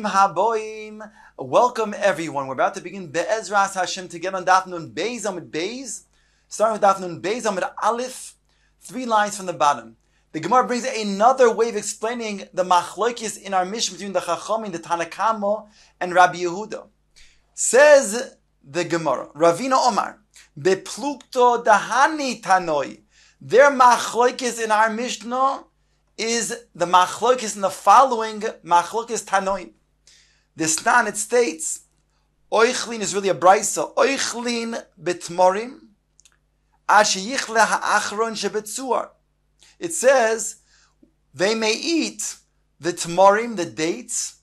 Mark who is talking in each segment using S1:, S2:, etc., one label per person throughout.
S1: Bruchim haboim. Welcome everyone. We're about to begin Be'ezras Hashem to get on Daf Nun Beis Amud Beis. Starting with Daf Nun Beis Amud Aleph, 3 lines from the bottom. The Gemara brings another way of explaining the machlokes in our mission between the Chachamim, the Tanakama, and Rabbi Yehuda. Says the Gemara, Ravina Omar, Beplukto Dahani Tanoi. Their machlokes in our Mishnah is the machlokes in the following machlokes Tanoi. This Tan, it states, Oichlin is really a brisa. Oichlin betmorim, ashiyichle ha'achron shebetzuar. It says they may eat the tmorim, the dates,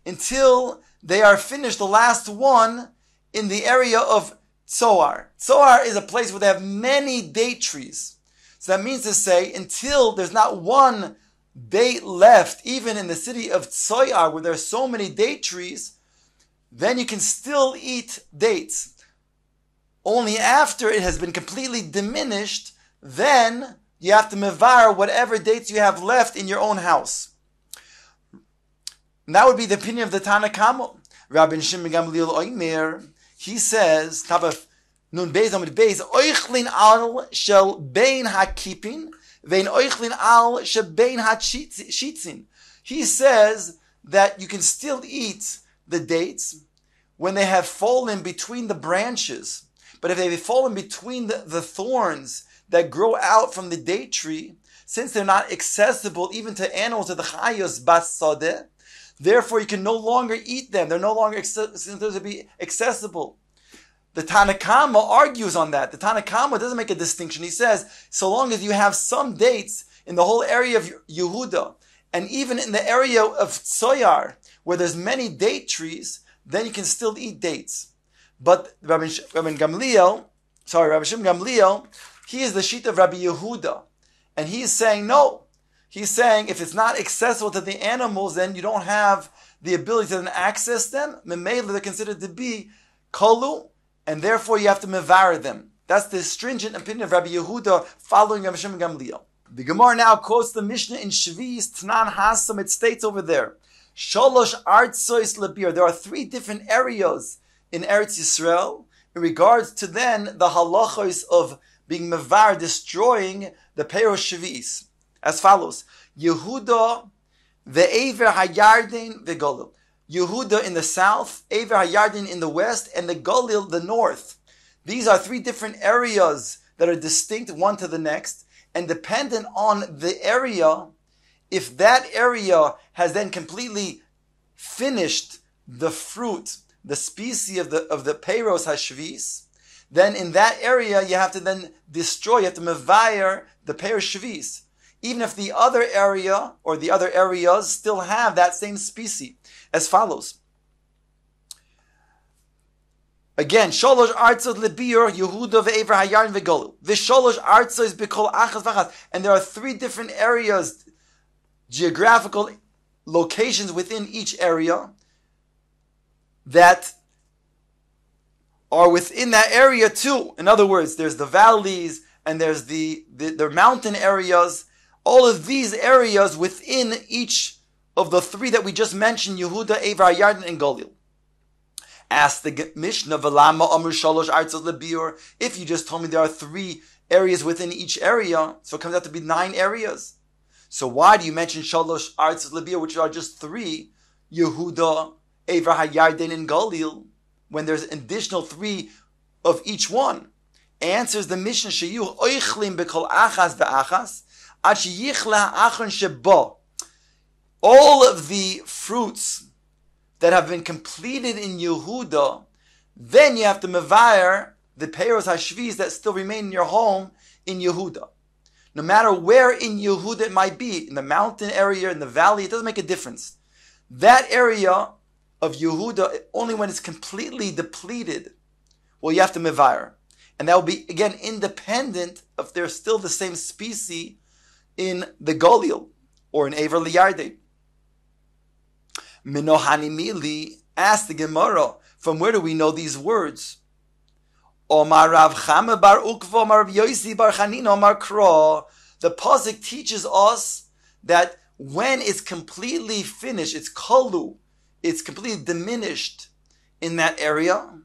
S1: until they are finished, the last one, in the area of Tzoar. Tzoar is a place where they have many date trees. So that means to say, until there's not one date left, even in the city of Tzoar, where there are so many date trees, then you can still eat dates. Only after it has been completely diminished, then you have to mevar whatever dates you have left in your own house. And that would be the opinion of the Tanakama. Rabbi Shimon Gamliel Oimer, he says, top of Nun Beis Amud Beis, Oichlin al shel bein hakipin, vein oichlin al shel bein hachitzin. He says that you can still eat the dates when they have fallen between the branches. But if they've fallen between the thorns that grow out from the date tree, since they're not accessible even to animals, to the chayos basodeh, therefore you can no longer eat them. They're no longer to be accessible. The Tanakama argues on that. The Tanakama doesn't make a distinction. He says, so long as you have some dates in the whole area of Yehuda, and even in the area of Tzoyar, where there's many date trees, then you can still eat dates. But Rabbi Shimon Gamliel, he is the sheet of Rabbi Yehuda. And he is saying, no. He's saying, if it's not accessible to the animals, then you don't have the ability to then access them. Memela, they're considered to be kolu, and therefore you have to mevar them. That's the stringent opinion of Rabbi Yehuda following Rabbi Shimon Gamliel. The Gemara now quotes the Mishnah in Shvi's Tnan Hasam. It states over there, Sholosh Artsois Lebir. There are 3 different areas in Eretz Yisrael in regards to then the halachos of being mevar, destroying the Peros Shvi'is. As follows, Yehuda, ve'ever hayarden ve'golil. Yehuda in the south, Ever HaYarden in the west, and the Galil, the north. These are 3 different areas that are distinct one to the next, and dependent on the area, if that area has then completely finished the fruit, the species of the Peiros HaShvis, then in that area you have to then destroy, you have to mevayer the Peiros Shvis. Even if the other area or the other areas still have that same species. As follows. Again, Sholosh Artzot Lebir, Yehuda ve'ever Hayarden ve'golil. V'sholosh Artzot is b'kol achas v'achas. And there are 3 different areas, geographical locations within each area that are within that area too. In other words, there's the valleys and there's the mountain areas. All of these areas within each of the 3 that we just mentioned, Yehuda, Ever HaYarden, and Galil. Ask the Mishnah, V'lama Amr Shalosh Artzot Lebir. If you just told me there are 3 areas within each area, so it comes out to be 9 areas. So why do you mention Shalosh Artzot Lebir, which are just 3, Yehuda, Ever HaYarden, and Galil, when there's an additional 3 of each one? Answers the Mishnah, Sheyu Oichlim B'kol Achas V'achas, Ad Sheyichla Achron Sheba. All of the fruits that have been completed in Yehuda, then you have to mevayer the Peiros HaShviz that still remain in your home in Yehuda. No matter where in Yehuda it might be, in the mountain area, in the valley, it doesn't make a difference. That area of Yehuda, only when it's completely depleted, well, you have to mevayer. And that will be, again, independent if they're still the same species in the Galil or in Ever Liyarden. Minohani Mili, asked the Gemara, from where do we know these words? Omar Rav Chama bar Ukva, Omar Rav Yosi bar Chanina, Omar Kra. The pasuk teaches us that when it's completely finished, it's kalu, it's completely diminished in that area,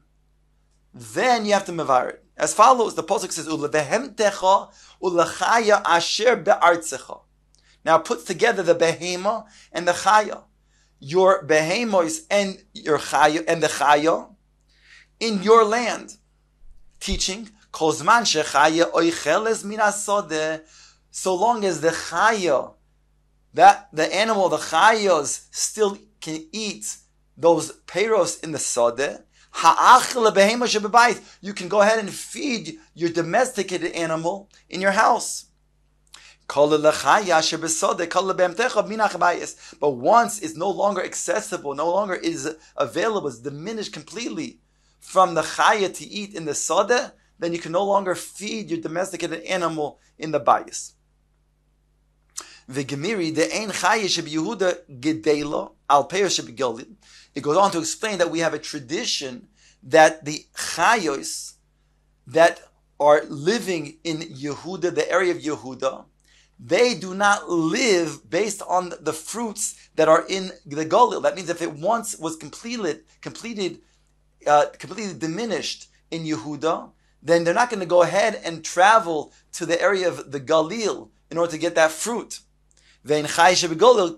S1: then you have to mevar it. As follows, the pasuk says, "Ulebehemtecha ulechaya asher be'artzecha." Now it puts together the behema and the chaya. Your behemos and your chaya and the chaya in your land. Teaching, Kozman shechaya oicheles min hasodeh, so long as the chaya, that the animal, the chayas, still can eat those peiros in the sodeh, you can go ahead and feed your domesticated animal in your house. But once it's no longer accessible, no longer is available, it's diminished completely from the chaya to eat in the sodeh, then you can no longer feed your domesticated animal in the bayis. It goes on to explain that we have a tradition that the chayos that are living in Yehuda, the area of Yehuda, they do not live based on the fruits that are in the Galil. That means if it once was completely diminished in Yehuda, then they're not going to go ahead and travel to the area of the Galil in order to get that fruit. And similarly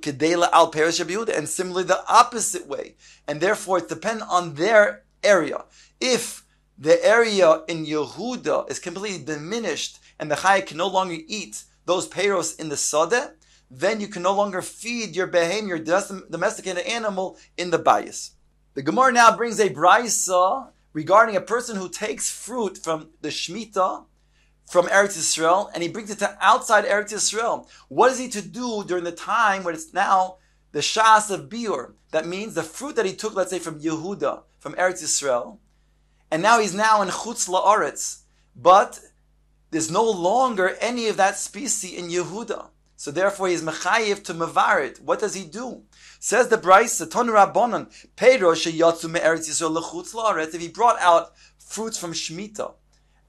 S1: the opposite way. And therefore it depends on their area. If the area in Yehuda is completely diminished and the Chaya can no longer eat those peiros in the Sodeh, then you can no longer feed your behem, your domesticated animal, in the bayis. The Gemara now brings a brisa regarding a person who takes fruit from the Shemitah from Eretz Yisrael, and he brings it to outside Eretz Yisrael. What is he to do during the time when it's now the Shas of Biur? That means the fruit that he took, let's say, from Yehuda, from Eretz Yisrael, and now he's now in Chutz La'aretz, but there's no longer any of that species in Yehuda. So therefore he's mechayiv to mevarit. What does he do? Says the Brisa, Ton Rabbanon, Pedro sheyatzu me'eretz Yisrael lechutz la'aretz. If he brought out fruits from Shemitah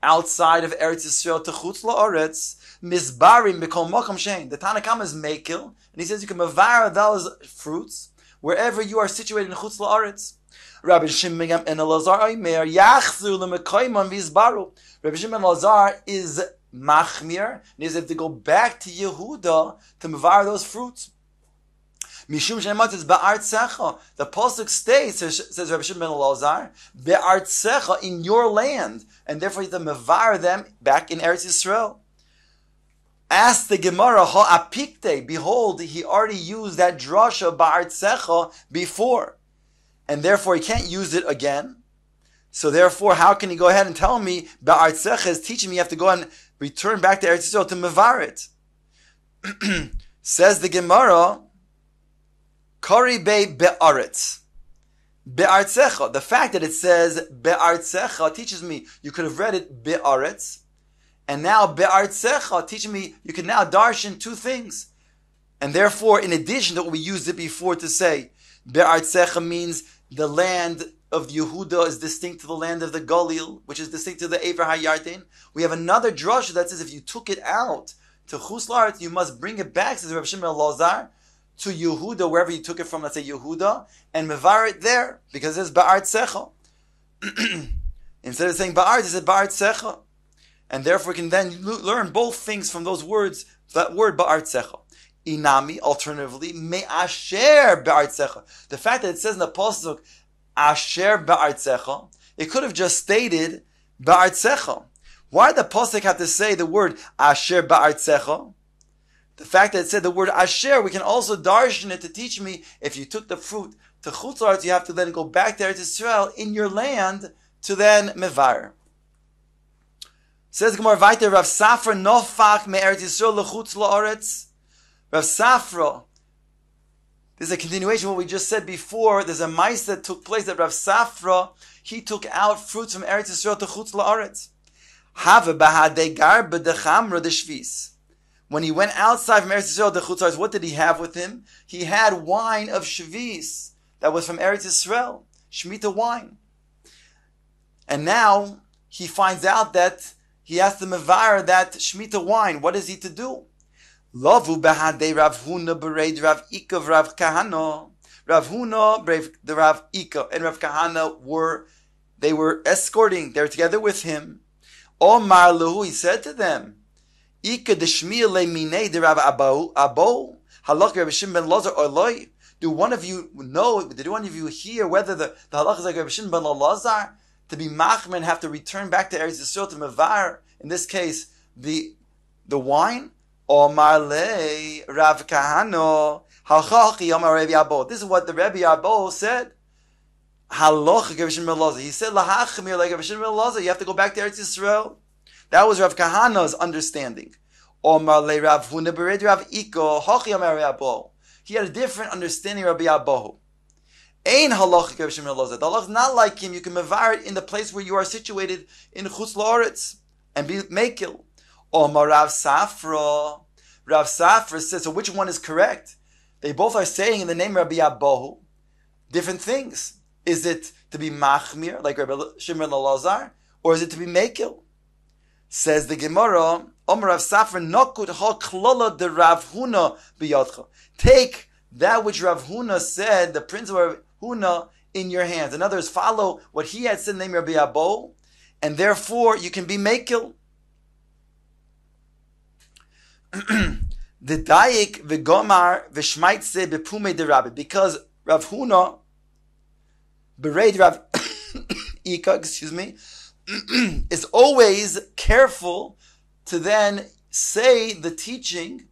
S1: outside of Eretz Yisrael to chutz la'aretz, mizbarim b'kol makom shein. The Tanna Kama is mekil, and he says you can mevar those fruits wherever you are situated in chutz la'aretz. Rabbi Shimon and Elazar Omer yachzu lemekoymon v'izbaru. Rabbi Shimon and Elazar is machmir, and he says to go back to Yehuda to mevar those fruits. Mishum she'emat is be'artzecha. The pasuk states, says Rabbi Shimon ben Elazar, be'artzecha, in your land, and therefore you have to mevar them back in Eretz Yisrael. Ask the Gemara, ha'apikte, behold, he already used that drasha be'artzecha before, and therefore he can't use it again. So therefore, how can he go ahead and tell me be'artzecha is teaching me you have to go and return back to Eretz Yisrael to mevar it? Says the Gemara, Kari be be'aretz. Be'artzecha. The fact that it says be'artzecha teaches me you could have read it be'aretz. And now be'artzecha teaches me you can now darshan two things. And therefore, in addition to what we used it before to say, be'artzecha means the land of Yehuda is distinct to the land of the Galil, which is distinct to the Ever HaYarden. We have another drasha that says if you took it out to Chutz La'aretz, you must bring it back, says Rabbi Shimon Elazar, to Yehuda, wherever you took it from, let's say Yehuda, and mevar it there, because it's ba'artzecha. Instead of saying ba'art, it said ba'artzecha. And therefore we can then learn both things from those words, that word ba'artzecha. Inami, alternatively, me'asher ba'artzecha. The fact that it says in the pasuk, asher ba'artzecha, it could have just stated ba'artzecha. Why did the pasuk have to say the word asher ba'artzecha? The fact that it said the word asher, we can also darshan it to teach me if you took the fruit to Chutz La'aretz, you have to then go back to Eretz Yisrael in your land to then mevar. Says Gemara Vayter, Rav Safra nofach me'eretz Yisrael lechutz la'aretz. Rav Safra, this is a continuation of what we just said before. There's a mice that took place that Rav Safra, he took out fruits from Eretz Yisrael to Chutz La'aretz. Have bahadei gar b'dechamra deshvis. When he went outside from Eretz Yisrael to Chutz La'aretz, what did he have with him? He had wine of Shvis that was from Eretz Yisrael, Shemitah wine. And now he finds out that he has to mevar that Shemitah wine. What is he to do? Lavu behadei Rav Huna bereid Rav Ikav Rav Kahana. Rav Huna, the Rav Ika, and Rav Kahana were escorting. They were together with him. Omar Lahu, he said to them, Ika deshmiya le minei de Rav Abo, halach Rav Shimon ben Lazar oloi. Did one of you hear whether the halach is like Rav Shimon ben Lazar? To be machmer and have to return back to Eretz Yisrael to mevar, in this case, the wine? Omar le Rav Kahano, halchachi Omar Rabbi Abo. This is what the Rabbi Abo said. Halach Rav Shimon ben Lazar. He said lahachmir like Rav Shimon ben Lazar. You have to go back to Eretz Yisrael. That was Rav Kahana's understanding. Omar le Rav Huna bered Rav Iko hachi Omar Rabbi Abo. He had a different understanding of Rabbi Abo. Ein halachic Rav Shimon ben Lazar. The halach is not like him. You can mevar it in the place where you are situated in Chutz La'aretz and be mekil. Omar Rav Safra. Rav Safra says, so which one is correct? They both are saying in the name of Rabbi Abo different things. Is it to be machmir like Rabbi Shimon ben Lazar, or is it to be mekil? Says the Gemara, Omar Rav Safra nokud ha klala de Rav Huna biyadcha. Take that which Rav Huna said, the principle of Huna, in your hands. In other words, follow what he had said in the name of Rabbi Abo, and therefore you can be mekil. The dayik v'gomar v'shmaitze bepume de Rabbi, because Rav Huna bereid Rav Ika, is always careful to then say the teaching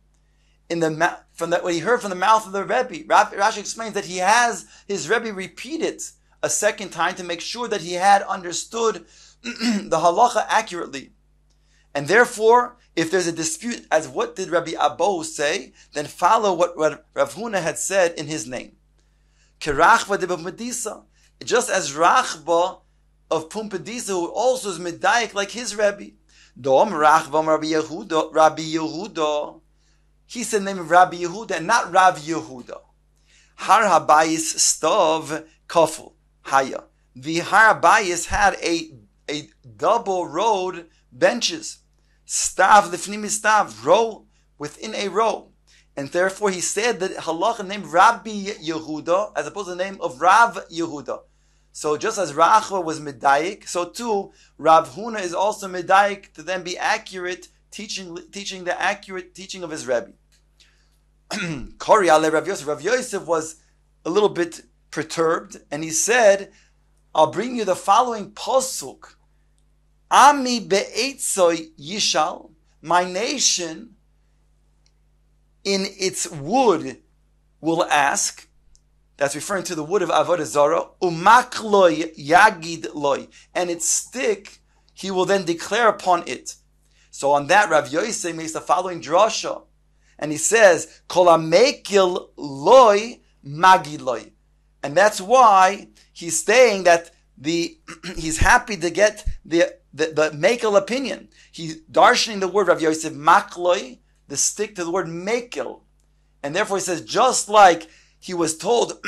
S1: what he heard from the mouth of the Rebbe. Rashi explains that he has his Rebbe repeat it a second time to make sure that he had understood the halacha accurately. And therefore, if there's a dispute as what did Rabbi Abo say, then follow what Rav Huna had said in his name. Kerachva de Pumbedisa, just as Rachba of Pumbedisa, who also is medayik like his Rebbe. Dom Rachva Rabbi Yehuda. He said the name of Rabbi Yehuda and not Rav Yehuda. Har Habayis Stov Kaful Haya. The Har Habayis had a double rowed benches. Stav lifnim stav, row within a row. And therefore he said that halacha named Rabbi Yehuda as opposed to the name of Rav Yehuda. So just as Rachva was medayik, so too Rav Huna is also medayik to then be accurate, teaching the accurate teaching of his Rebbe. Kori ale Rav Yosef. Rav Yosef was a little bit perturbed, and he said, I'll bring you the following pasuk. Ami be'etzoy yishal, my nation in its wood will ask. That's referring to the wood of Avodah Zarah. Umakloy yagid loy, and its stick he will then declare upon it. So on that, Rav Yosef makes the following drasha, and he says, Kol hamekil loy magid loy, and that's why he's saying that he's happy to get the mekel opinion. He's darshaning the word Rav Yosef makloi, the stick to the word mekel, and therefore he says just like he was told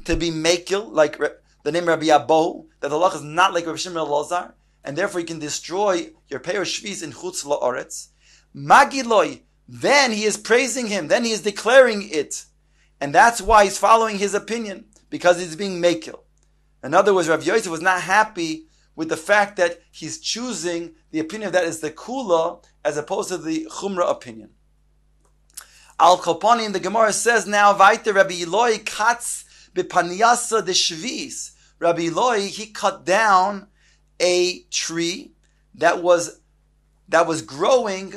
S1: to be mekel, like the name Rabbi Abo, that the halach is not like Rav Shimon ben Lazar, and therefore you can destroy your pei or shvis in chutz la'aretz. Magiloi, then he is praising him, then he is declaring it, and that's why he's following his opinion, because he's being mekel. In other words, Rav Yosef was not happy with the fact that he's choosing the opinion that is the kula as opposed to the chumrah opinion. Al Kolpanim, the Gemara says now, Vaiter Rabbi Eloi katz b'paniyasa de shvis. Rabbi Eloi, he cut down a tree that was growing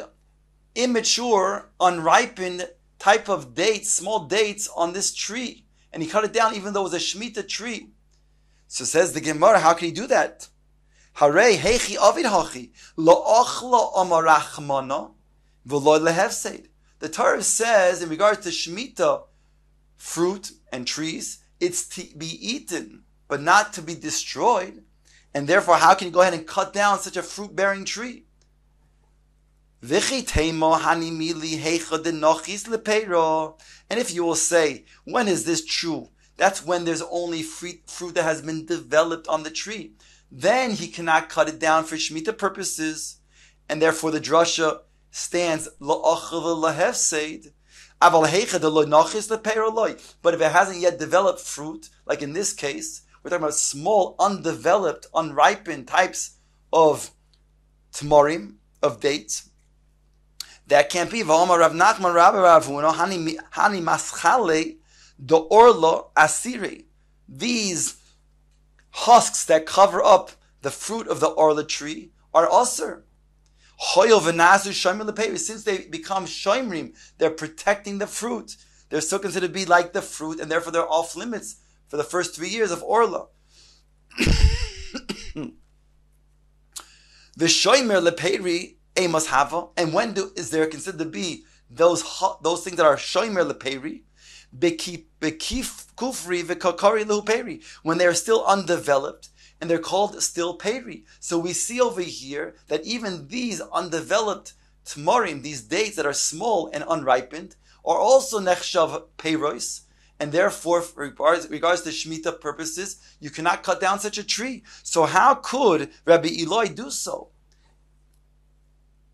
S1: immature, unripened type of dates, small dates on this tree. And he cut it down even though it was a Shemitah tree. So says the Gemara, how can he do that? Harei heichi avid hachi lo ochla amarachmana v'lo lehefseid. The Torah says in regards to Shemitah, fruit and trees, it's to be eaten, but not to be destroyed. And therefore, how can you go ahead and cut down such a fruit-bearing tree? And if you will say, when is this true? That's when there's only fruit that has been developed on the tree. Then he cannot cut it down for Shemitah purposes. And therefore the drasha stands la'achav lahefseid. But if it hasn't yet developed fruit, like in this case, we're talking about small, undeveloped, unripened types of tamarim, of dates, that can't be. Rav Nachman Rabbi Rav Huna Hani Maschale the Orlo Asiri. These husks that cover up the fruit of the orla tree are asur. Since they become shoimrim, they're protecting the fruit. They're still considered to be like the fruit, and therefore they're off limits for the first 3 years of orla. The shoimer leperi amos hava, and when is there considered to be those things that are shoimer leperi? Kufri v'kakari luhuperi, when they are still undeveloped, and they're called still peri. So we see over here that even these undeveloped tamarim, these dates that are small and unripened, are also nechshav peros, and therefore, for regards to Shemitah purposes, you cannot cut down such a tree. So how could Rabbi Eloi do so?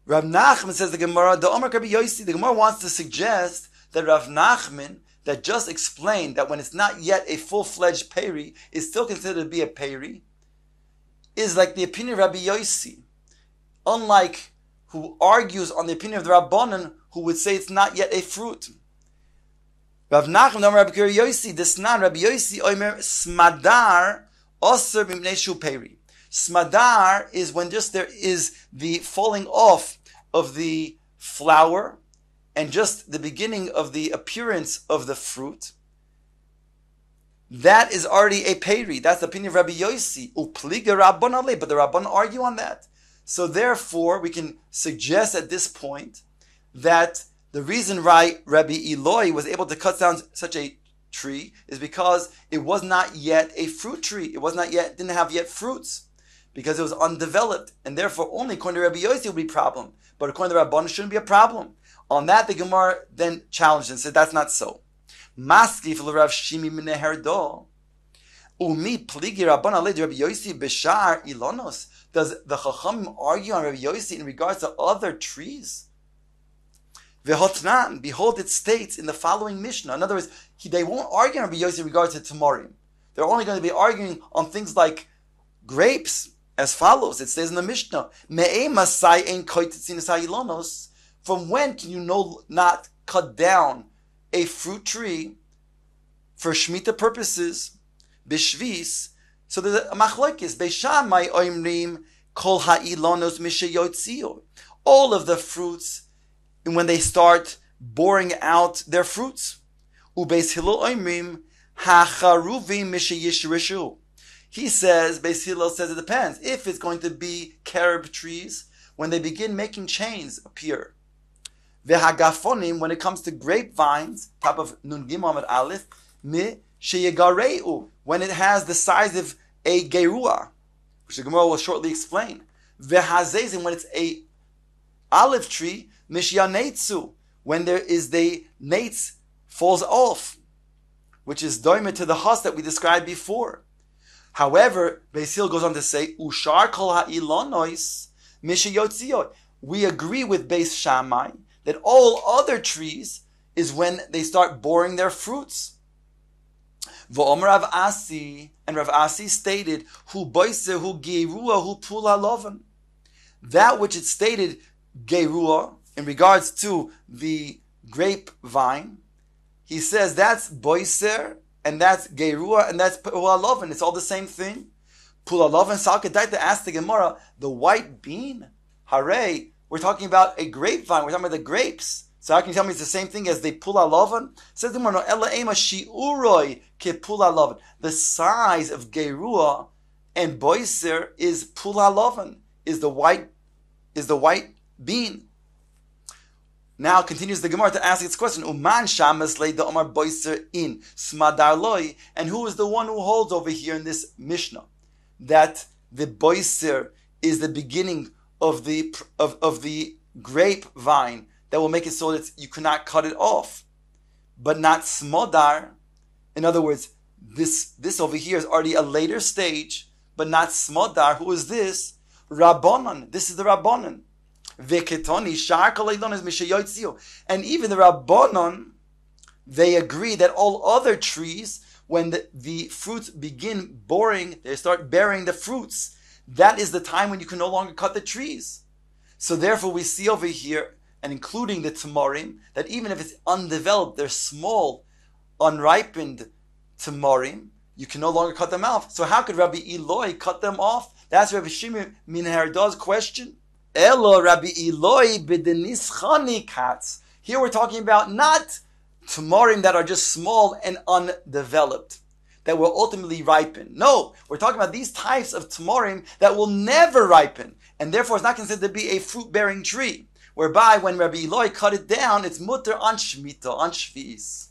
S1: Rav Nachman says the Gemara, the Gemara wants to suggest that Rav Nachman, that just explained that when it's not yet a full-fledged peri, is still considered to be a peri, is like the opinion of Rabbi Yossi, unlike who argues on the opinion of the Rabbanan, who would say it's not yet a fruit. Rav Nachman, Rabbi Yossi, this nan Rabbi Yossi, oimer smadar osir b'mnei shu peri. Smadar is when just there is the falling off of the flower and just the beginning of the appearance of the fruit. That is already a peri. That's the opinion of Rabbi Yossi. Upliga Rabban ale, but the Rabban argue on that. So therefore, we can suggest at this point that the reason why Rabbi Eloi was able to cut down such a tree is because it was not yet a fruit tree. It was not yet, didn't have yet fruits, because it was undeveloped, and therefore only according to Rabbi Yossi would be a problem. But according to Rabban, it shouldn't be a problem. On that, the Gemara then challenged and said that's not so. Maskif l'Rav Shimi Meneherdo. Umi pligi Rabban alei Rabbi Yossi b'shar ilonos. Does the Chachamim argue on Rabbi Yossi in regards to other trees? V'hotnan, behold, it states in the following Mishnah. In other words, they won't argue on Rabbi Yossi in regards to tamarim. They're only going to be arguing on things like grapes, as follows. It says in the Mishnah, Me'e masai ein koitetzin ilonos. From when can you not cut down a fruit tree for Shemitah purposes? Bishvis. So there's a machlokes. Beishamai oimrim kol ha'ilonos mishayotzior. All of the fruits, when they start boring out their fruits. Ubeis Hillel oimrim hacharuvim mishayishrishu. He says, Beis Hillel says it depends. If it's going to be carob trees, when they begin making chains appear. V'hagafonim, when it comes to grapevines, top of Nun Gimel Amud Aleph, mi sheyegareu, when it has the size of a gerua, which the Gemara will shortly explain. V'hazezim, when it's a olive tree, mishyanetzu, when there is the nates falls off, which is doime to the hus that we described before. However, Beis Hillel goes on to say, ushar kol ha'ilonois mishayotziot. We agree with Beis Shammai that all other trees is when they start boring their fruits. V'omer Rav Asi, and Rav Asi stated, Hu boise hu gerua hu pula loven. That which it stated, gerua, in regards to the grapevine, he says that's boiser, and that's gerua, and that's pula loven. It's all the same thing. Pula loven, Salkadaita asked the Gemara, the white bean, hooray, we're talking about a grapevine. We're talking about the grapes. So how can you tell me it's the same thing as the pula loven? Says the Gemara, ela ema shiuroi ke pula loven. The size of gerua and boiser is pula loven, is the white bean. Now continues the Gemara to ask its question. Uman shamas leida omar boiser in smadar loi. And who is the one who holds over here in this Mishnah that the boiser is the beginning of the grapevine that will make it so that you cannot cut it off, but not smodar. In other words, this over here is already a later stage, but not smodar. Who is this? Rabbanon. This is the Rabbanon. Veketoni shar kol eilonos mishayotzio. And even the Rabbanon, they agree that all other trees, when the fruits begin they start bearing the fruits, that is the time when you can no longer cut the trees. So therefore we see over here, and including the tamarim, that even if it's undeveloped, they're small, unripened tamarim, you can no longer cut them off. So how could Rabbi Eloi cut them off? That's Rabbi Shimon min Herdah's question. Elo Rabbi Eloi b'denischani katz. Here we're talking about not tamarim that are just small and undeveloped, that will ultimately ripen. No, we're talking about these types of tamarim that will never ripen, and therefore it's not considered to be a fruit-bearing tree, whereby when Rabbi Eloi cut it down, it's mutter on shmita, on shvi'is.